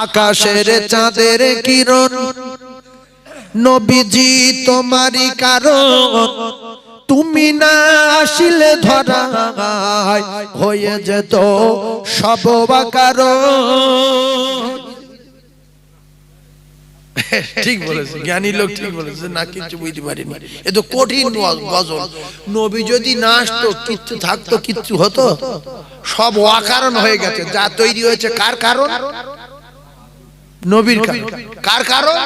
আকাশের চাঁদের কিরণ নবীজি তোমারই কারণ, তুমি না আসিলে ধরা হয়ে যেত সব কারণ। ঠিক বলেছে জ্ঞানী লোক, ঠিক বলেছে না, কিছু বুঝতে পারিনি। এ তো কঠিন গজল। নবী যদি না আসতো, কিচ্ছু থাকতো, কিচ্ছু হতো, সব অকারণ হয়ে গেছে। যা তৈরি হয়েছে কার কারণ? নবীর কারণ। কার কারণ?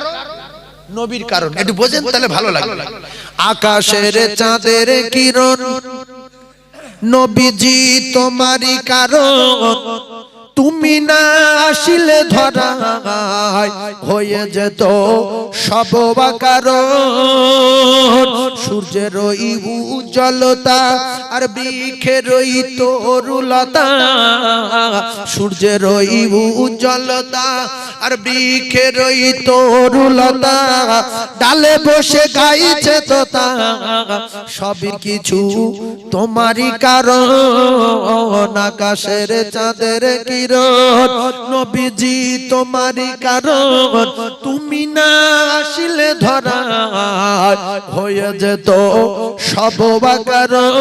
নবীর কারণ। একটু বোঝেন তাহলে ভালো লাগবে। আকাশের চাঁদের কিরণ নবীজি তোমারই কারণ, তুমি না আসিলে ধরা হয়ে যেত সব কারণ। সূর্যের উজ্জ্বলতা আর বৃক্ষের তরুলতা, সূর্যের উজ্জ্বলতা আর বৃক্ষের তরুলতা, ডালে বসে গাইছে তোতা, সবই কিছু তোমারই কারণ। আকাশের চাঁদের কিরণ নবীজি তোমারই কারণ, তুমি না আসিলে ধরা হয়ে যেত সব কারণ।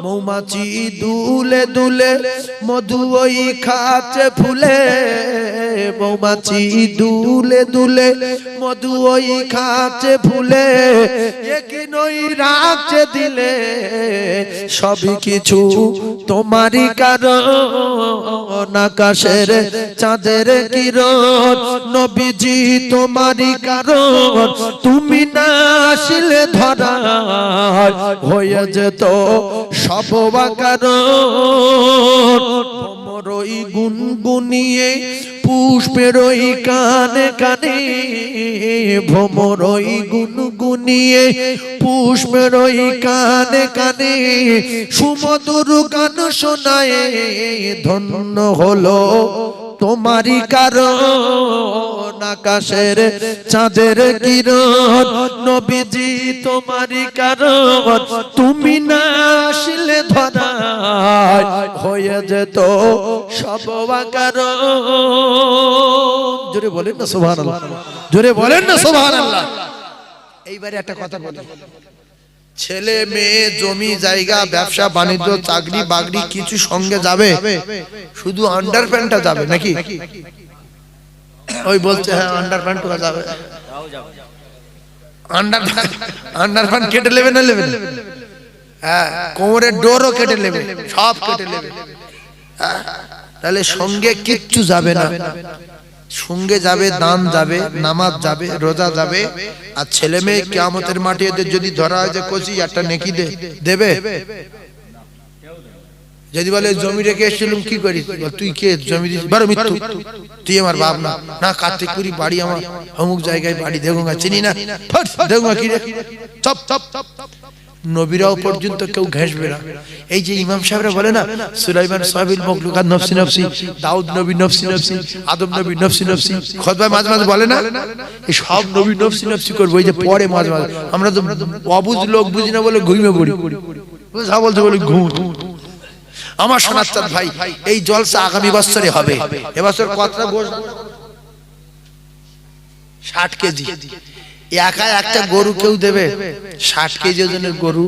মৌমাছি দুলে দুলে মধু ওই খাচ্ছে ফুলে, মৌমাছি দুলে দুলে মধু ওই খাচ্ছে ফুলে, একই নই রাখছে দিলে, সবই কিছু তোমারই কারণ। আকাশের চাঁদের কিরণ নবীজি তোমারই কারণ, তুমি না আসিলে ধরা হয়ে যেত সব কারণ। ভ্রমরই গুনগুনিয়ে পুষ্পেরই কানে কানে, ভ্রমরই গুনগুনিয়ে পুষ্পেরই কানে কানে, সুমধুর গান শোনায় ধন্য হলো তোমারই কারণ। আকাশের চাঁদের কিরণ নবীজি তোমারই কারণ, তুমি না আসলে ধরা হয়ে যেত সব কারণ। জোরে বলেন না সুবহানাল্লাহ, জোরে বলেন না সুবহানাল্লাহ। এইবারে একটা কথা বলি, ছেলে মেয়ে জমি জায়গা ব্যবসা বাণিজ্য চাকরি বাকরি কিছু সঙ্গে যাবে, শুধু আন্ডার প্যান্টটা যাবে নাকি? ওই বলছে হ্যাঁ আন্ডার প্যান্টটা যাবে, আন্ডার প্যান্ট কেটে নেবে না নেবে? হ্যাঁ, কোমরের ডোরও কেটে নেবে, সব কেটে নেবে। তাহলে সঙ্গে কিচ্ছু যাবে না। সঙ্গে যাবে দান যাবে, নামাজ যাবে, রোজা যাবে। আর ছেলে মেয়ে কিয়ামতের মাঠে এদের যদি ধরা হয় যে কোচি একটা নেকি দেবে? যদি বলে জমি রেখে এসেছিলাম কি করিস, তুই কে জমি দিস? বড় মৃত্যু, তুই আমার বাপ না? না, কার্তিকপুরি বাড়ি আমার, অমুক জায়গায় বাড়ি, দেখুঙ্গা চিনি না, দেখুঙ্গা কি রে, চপ চপ। নবীরাও পর্যন্ত কেউ ঘেঁষবে না। এই যে ইমাম সাহেবরা বলে না সুলাইমান সাহাবিল মখলুকাত নফসি নফসি, দাউদ নবী নফসি নফসি, আদম নবী নফসি নফসি, খুতবায় মাঝে মাঝে বলে না, এই সব নবী নফসি নফসি করবে। ওই যে পরে মাঝে মাঝে আমরা তো অবুঝ লোক, বুঝি না বলে ঘুমিয়ে পড়ি, বুঝা বলছে বলে ঘুম। আমার সোনাচ্চাঁদ ভাই, এই জলসা আগামী বছরে হবে। এবছর কতটা গোশ? 60 কেজি। একা একটা গরু কেউ দেবে? 60 কেজি ওজনের গরু